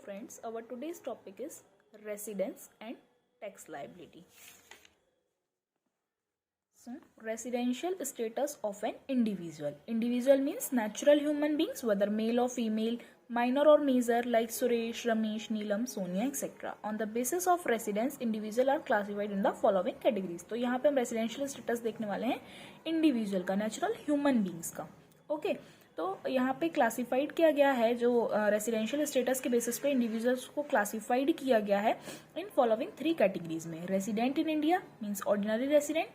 friends, our today's topic is residence and tax liability. So, residential status of an individual. Individual means natural human beings, whether male or female, minor or major, like Suresh, Ramesh, Neelam, Sonia, etc. On the basis of residence, individual are classified in the following categories. तो यहाँ पे हम residential status देखने वाले हैं individual का, natural human beings का. Okay. तो यहाँ पे क्लासिफाइड किया गया है, जो रेसिडेंशियल स्टेटस के बेसिस पे इंडिविजुअल्स को क्लासिफाइड किया गया है इन फॉलोइंग 3 कैटेगरीज में. Resident in India means ordinary resident,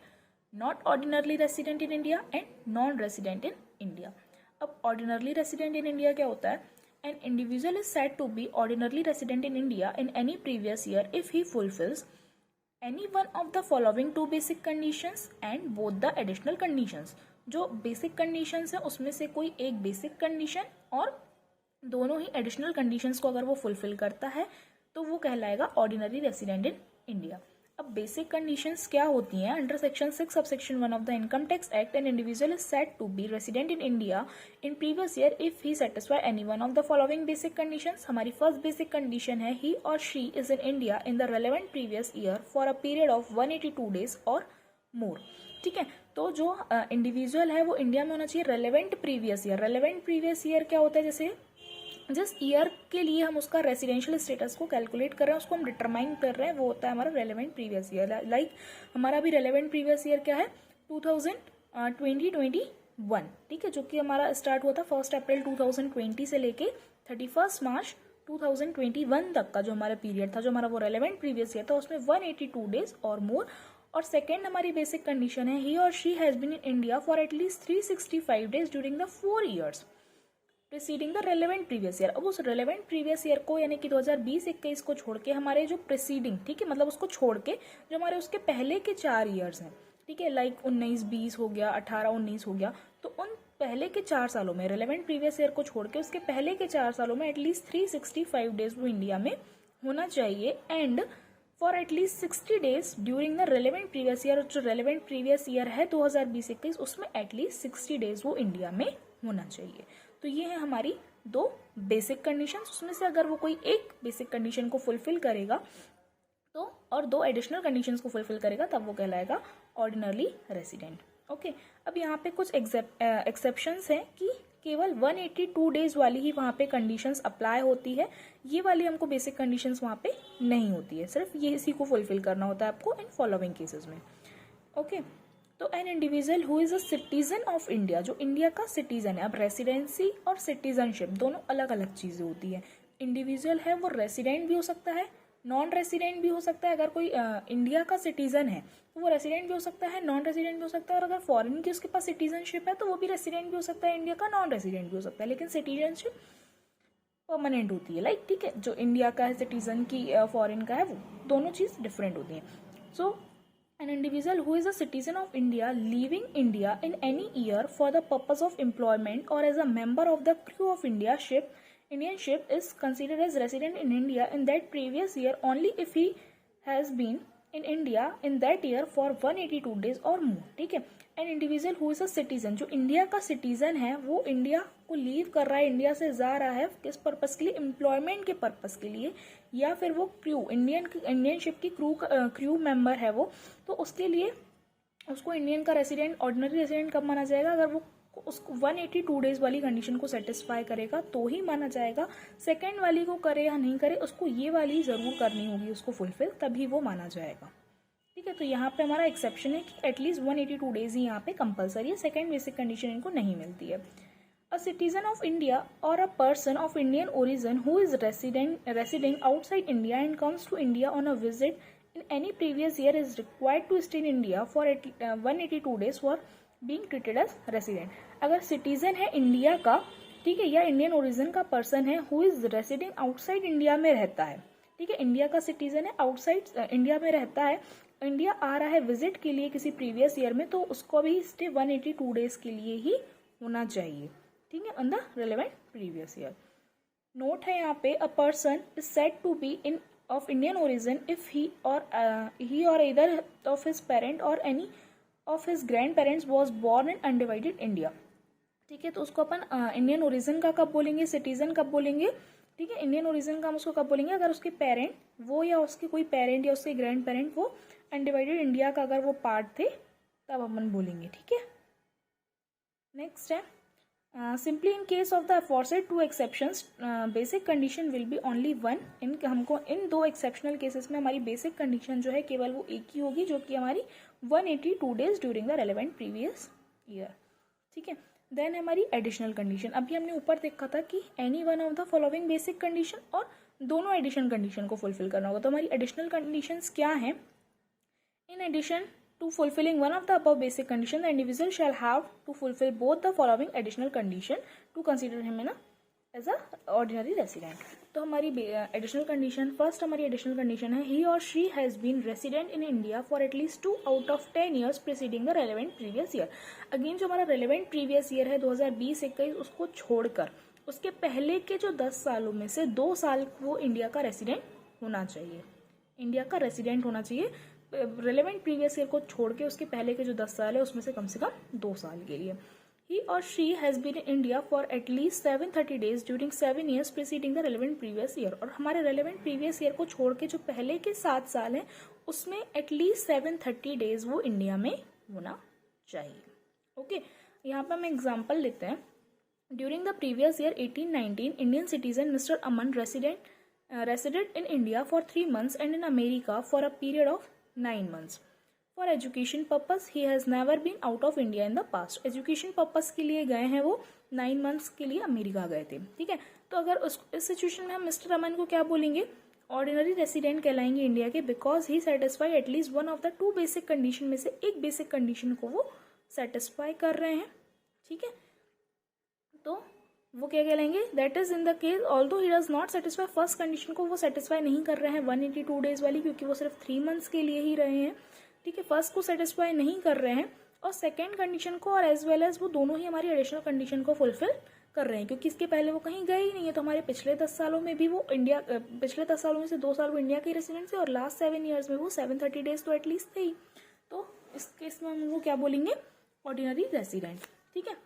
not ordinarily resident in India and non resident in India. अब ऑर्डिनरली रेसिडेंट इन इंडिया क्या होता है? An individual is said to be ordinarily resident in India in any previous year if he fulfils any one of the following 2 basic conditions and both the additional conditions. जो basic conditions है उसमें से कोई एक basic condition और दोनों ही additional conditions को अगर वो फुलफिल करता है तो वो कहलाएगा ऑर्डिनरी रेसिडेंट इन इंडिया. अब बेसिक कंडीशंस क्या होती हैं? Under section 6 sub section 1 of the income tax act an individual is said to be resident in India in previous year if he satisfy any one of the following basic conditions. हमारी first basic condition है he और she is in India in the relevant previous year for a period of 182 days और मोर. ठीक है, तो जो individual है वो इंडिया में होना चाहिए relevant previous year. Relevant previous year क्या होता है? जैसे जिस ईयर के लिए हम उसका रेसिडेंशियल स्टेटस को कैलकुलेट कर रहे हैं, उसको हम डिटरमाइन कर रहे हैं, वो होता है हमारा रेलेवेंट प्रीवियस ईयर. लाइक हमारा भी रेलेवेंट प्रीवियस ईयर क्या है? 2021. ठीक है, जो कि हमारा स्टार्ट हुआ था 1 अप्रैल 2020 से लेके 31 मार्च 2021 तक का जो हमारा पीरियड था, जो हमारा वो रेलेवेंट प्रीवियस ईयर था, उसमें 182 डेज और मोर. और सेकेंड हमारी बेसिक कंडीशन है ही और she has been in India for at least 365 days during the 4 years preceding the relevant previous year. अब उस रेलेवेंट प्रीवियस ईयर को यानी कि 2020-21 को छोड़ के हमारे जो प्रीसीडिंग, ठीक है, मतलब उसको छोड़ के जो हमारे उसके पहले के 4 ईयर्स हैं, ठीक है, लाइक 19-20 हो गया, 18-19 हो गया, तो उन पहले के 4 सालों में रेलेवेंट प्रीवियस ईयर को छोड़ के उसके पहले के 4 सालों में एटलीस्ट 365 डेज वो इंडिया में होना चाहिए and for at least 60 days during the relevant previous year. जो रेलेवेंट प्रीवियस ईयर है 2020-21 उसमें एटलीस्ट 60 डेज वो इंडिया में होना चाहिए. तो ये है हमारी 2 बेसिक कंडीशंस. उसमें से अगर वो कोई एक बेसिक कंडीशन को फुलफिल करेगा तो और 2 एडिशनल कंडीशंस को फुलफिल करेगा तब वो कहलाएगा ऑर्डिनरली रेसिडेंट. ओके, अब यहाँ पे कुछ एक्सेप्शंस हैं कि केवल 182 डेज वाली ही वहाँ पे कंडीशंस अप्लाई होती है. ये वाली हमको बेसिक कंडीशंस वहाँ पे नहीं होती है, सिर्फ ये इसी को फुलफिल करना होता है आपको इन फॉलोइंग केसेस में. ओके, तो an individual who is a citizen of India, जो इंडिया का सिटीजन है. अब रेसिडेंसी और सिटीजनशिप दोनों अलग अलग चीजें होती है. इंडिविजुअल है वो रेसिडेंट भी हो सकता है, नॉन रेसिडेंट भी हो सकता है. अगर कोई इंडिया का सिटीजन है तो वो रेसिडेंट भी हो सकता है, नॉन रेसिडेंट भी हो सकता है, और अगर फॉरेन की उसके पास सिटीजनशिप है तो वो भी रेसिडेंट भी हो सकता है इंडिया का, नॉन रेसिडेंट भी हो सकता है. लेकिन सिटीजनशिप परमानेंट होती है. लाइक ठीक है, जो इंडिया का है सिटीजन की फॉरेन का है, वो दोनों चीज डिफरेंट होती हैं. सो an individual who is a citizen of India leaving India in any year for the purpose of employment or as a member of the crew of Indian ship is considered as resident in India in that previous year only if he has been in India in that year for 182 days or more. ठीक है, an individual who is a citizen, जो India का citizen है वो India को leave कर रहा है, इंडिया से जा रहा है किस पर्पस के लिए? एम्प्लॉयमेंट के पर्पस के लिए, या फिर वो क्रू इंडियन शिप की क्रू मेंबर है वो, तो उसके लिए उसको इंडियन का रेसिडेंट, ऑर्डिनरी रेसिडेंट कब माना जाएगा? अगर वो उसको 182 डेज वाली कंडीशन को सेटिस्फाई करेगा तो ही माना जाएगा. सेकेंड वाली को करे या नहीं करे, उसको ये वाली जरूर करनी होगी उसको फुलफिल, तभी वो माना जाएगा. ठीक है, तो यहाँ पे हमारा एक्सेप्शन है कि एटलीस्ट 182 डेज ही यहाँ पे कंपलसरी है. सेकेंड बेसिक कंडीशन इनको नहीं मिलती है. A citizen of India or a person of Indian origin who is residing outside India and comes to India on a visit in any previous year is required to stay in India for 182 days for being treated as resident. अगर citizen है India का, ठीक है, या Indian origin का person है who is residing outside India में रहता है, ठीक है, इंडिया का सिटीजन है, आउटसाइड इंडिया में रहता है, इंडिया आ रहा है विजिट के लिए किसी प्रीवियस ईयर में, तो उसको भी स्टे 182 डेज के लिए ही होना चाहिए. ठीक है, on the relevant previous year. Note है यहाँ पे, a person is said to be in of Indian origin if he और इधर ऑफ हिज पेरेंट और any of his grandparents was born in undivided India. ठीक है, तो उसको अपन Indian origin का कब बोलेंगे, सिटीजन कब बोलेंगे? ठीक है। इंडियन ओरिजिन का हम उसको कब बोलेंगे, अगर उसके पेरेंट वो या उसके कोई पेरेंट या उसके ग्रैंड पेरेंट वो अनडिवाइडेड इंडिया का अगर वो पार्ट थे तब अपन बोलेंगे। ठीक है। नेक्स्ट है simply in case of the aforesaid two exceptions basic condition will be only one. हमको इन दो एक्सेप्शनल केसेस में हमारी बेसिक कंडीशन जो है केवल वो एक ही होगी, जो कि हमारी 182 days during the relevant previous year. ठीक है। देन हमारी एडिशनल कंडीशन, अभी हमने ऊपर देखा था कि any one of the following basic condition और दोनों एडिशनल कंडीशन को फुलफिल करना होगा। तो हमारी एडिशनल कंडीशंस क्या हैं, in addition to fulfilling one of the above basic condition, the individual shall have to fulfill both the following additional condition to consider him as a ordinary resident. तो हमारी additional condition, first हमारी additional condition है he or she has been resident in India for at least 2 out of 10 years preceding the relevant previous year. Again जो हमारा relevant previous year है 2020-21, उसको छोड़कर उसके पहले के जो 10 सालों में से 2 साल वो इंडिया का रेसिडेंट होना चाहिए, इंडिया का रेसिडेंट होना चाहिए। रेलेवेंट प्रीवियस ईयर को छोड़ के उसके पहले के जो 10 साल है उसमें से कम 2 साल के लिए। ही और she has been in India for at least 730 days during 7 years preceding the relevant previous year. और हमारे रेलेवेंट प्रीवियस ईयर को छोड़ के जो पहले के 7 साल हैं उसमें एटलीस्ट 730 डेज वो इंडिया में होना चाहिए। ओके, यहाँ पर हम एग्जाम्पल लेते हैं। During the previous year 1819 Indian citizen mister Aman resided in India for 3 months and in America for a period of 9 months. For education purpose, he has never been out of India in the past. Education purpose के लिए गए हैं वो 9 months के लिए America गए थे। ठीक है। तो अगर इस सिचुएशन में हम मिस्टर अमन को क्या बोलेंगे, ऑर्डिनरी रेसिडेंट कहलाएंगे इंडिया के, because he satisfy at least one of the 2 basic condition में से एक बेसिक कंडीशन को वो सेटिस्फाई कर रहे हैं। ठीक है। तो वो क्या कहलाएंगे, that is in the case although he does not satisfy first condition को वो सेटिस्फाई नहीं कर रहे हैं 182 डेज वाली, क्योंकि वो सिर्फ 3 months के लिए ही रहे हैं। ठीक है। फर्स्ट को सेटिस्फाई नहीं कर रहे हैं और सेकेंड कंडीशन को और एज वेल एज वो दोनों ही हमारी एडिशनल कंडीशन को फुलफिल कर रहे हैं, क्योंकि इसके पहले वो कहीं गए ही नहीं है। तो हमारे पिछले 10 सालों में भी वो इंडिया, पिछले 10 सालों में से 2 साल वो इंडिया के रेसिडेंट थे और लास्ट 7 years में वो 730 डेज तो एटलीस्ट थे ही। तो इस केस में हम वो क्या बोलेंगे, ऑर्डिनरी रेसिडेंट। ठीक है।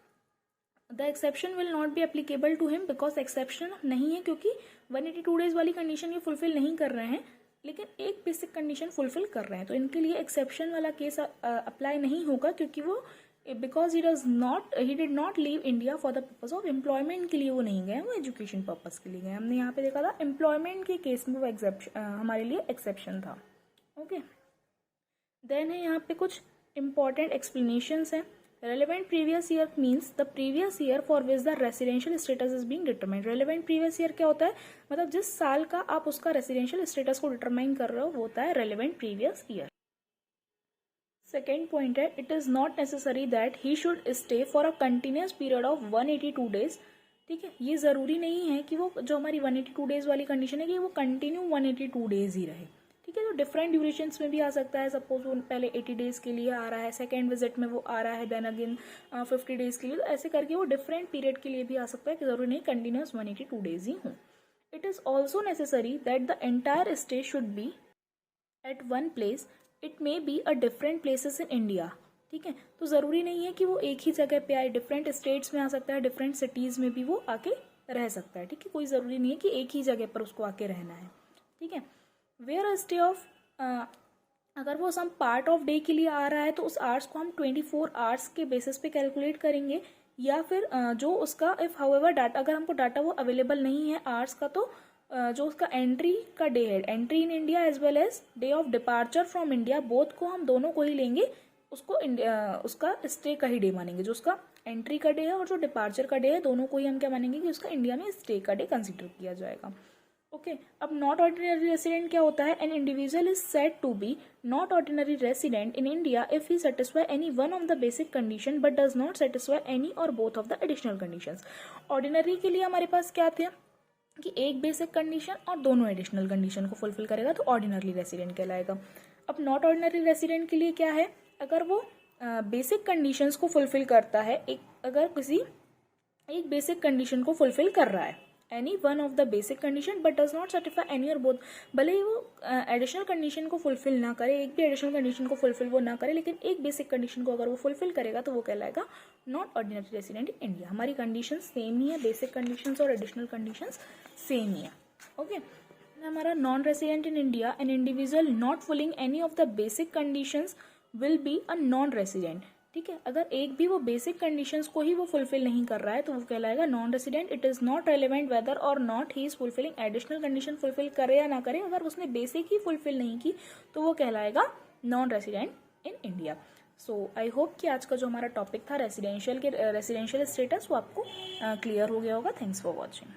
The exception will not be applicable to him, because exception नहीं है क्योंकि 182 डेज वाली कंडीशन ये फुलफिल नहीं कर रहे हैं, लेकिन एक बेसिक कंडीशन फुलफिल कर रहे हैं। तो इनके लिए एक्सेप्शन वाला केस अप्लाई नहीं होगा, क्योंकि वो because he did not leave India for the purpose of employment के लिए वो नहीं गए, वो एजुकेशन पर्पज के लिए गए। हमने यहाँ पे देखा था एम्प्लॉयमेंट के केस में वो एक्सेप्शन हमारे लिए एक्सेप्शन था। ओके। देन है यहाँ पे कुछ इंपॉर्टेंट एक्सप्लेनेशंस हैं। Relevant previous year means the previous year for which the residential status is being determined. Relevant previous year क्या होता है, मतलब जिस साल का आप उसका रेसिडेंशियल स्टेटस को डिटरमाइन कर रहे हो वो होता है relevant previous year. Second point है, it is not necessary that he should stay for a continuous period of 182 days. ठीक है। ये ज़रूरी नहीं है कि वो जो हमारी 182 डेज वाली कंडीशन है कि वो कंटिन्यू 182 डेज ही रहे। ठीक है। तो डिफरेंट ड्यूरेशंस में भी आ सकता है। सपोज वो पहले 80 डेज के लिए आ रहा है, सेकेंड विजिट में वो आ रहा है, देन अगेन 50 डेज के लिए, तो ऐसे करके वो डिफरेंट पीरियड के लिए भी आ सकता है कि ज़रूरी नहीं कंटिन्यूस 182 डेज ही हों। It is also necessary that the entire stay should be at one place, it may be a different places in India. ठीक है। तो ज़रूरी नहीं है कि वो एक ही जगह पे आए, डिफरेंट स्टेट्स में आ सकता है, डिफरेंट सिटीज़ में भी वो आके रह सकता है। ठीक है। कोई ज़रूरी नहीं है कि एक ही जगह पर उसको आके रहना है। ठीक है। वेयर स्टे ऑफ, अगर वो सम पार्ट ऑफ डे के लिए आ रहा है तो उस आवर्स को हम 24 आवर्स के बेसिस पे कैलकुलेट करेंगे, या फिर जो उसका इफ़ हाउएवर डाटा, अगर हमको डाटा वो अवेलेबल नहीं है आवर्स का, तो जो उसका एंट्री का डे है, entry in India as well as day of departure from India, both को हम दोनों को ही लेंगे, उसको उसका स्टे का ही डे मानेंगे। जो उसका एंट्री का डे है और जो डिपार्चर का डे है दोनों को ही हम क्या मानेंगे कि उसका इंडिया में स्टे का डे कंसिडर किया जाएगा। ओके। अब नॉट ऑर्डिनरी रेसिडेंट क्या होता है, an individual is said to be not ordinary resident in India if he satisfy any one of the basic condition but does not satisfy any or both of the additional conditions. Ordinary के लिए हमारे पास क्या थे कि एक basic condition और दोनों additional condition को फुलफिल करेगा तो ऑर्डिनरी रेसिडेंट कहलाएगा। अब नॉट ऑर्डिनरी रेसिडेंट के लिए क्या है, अगर वो बेसिक कंडीशंस को फुलफिल करता है, अगर किसी एक बेसिक कंडीशन को फुलफिल कर रहा है, any one of the basic condition but does not certify any or both, भले ही वो एडिशनल कंडीशन को फुलफिल ना करे, एक भी एडिशनल कंडीशन को फुलफिल वो ना करे, लेकिन एक बेसिक कंडीशन को अगर वो फुलफिल करेगा तो वो कहलाएगा not ordinary resident in India. हमारी कंडीशन सेम ही है, बेसिक कंडीशंस और एडिशनल कंडीशंस सेम ही है। ओके, हमारा non resident in India, an individual not फुलिंग any of the basic conditions will be a non resident. ठीक है, अगर एक भी वो बेसिक कंडीशंस को ही वो फुलफिल नहीं कर रहा है तो वो कहलाएगा non resident. It is not relevant whether or not he is fulfilling additional condition fulfil करे या ना करे, अगर उसने बेसिक ही फुलफिल नहीं की तो वो कहलाएगा non resident in India. So I hope कि आज का जो हमारा टॉपिक था रेसिडेंशियल स्टेटस वो आपको क्लियर हो गया होगा। Thanks for watching.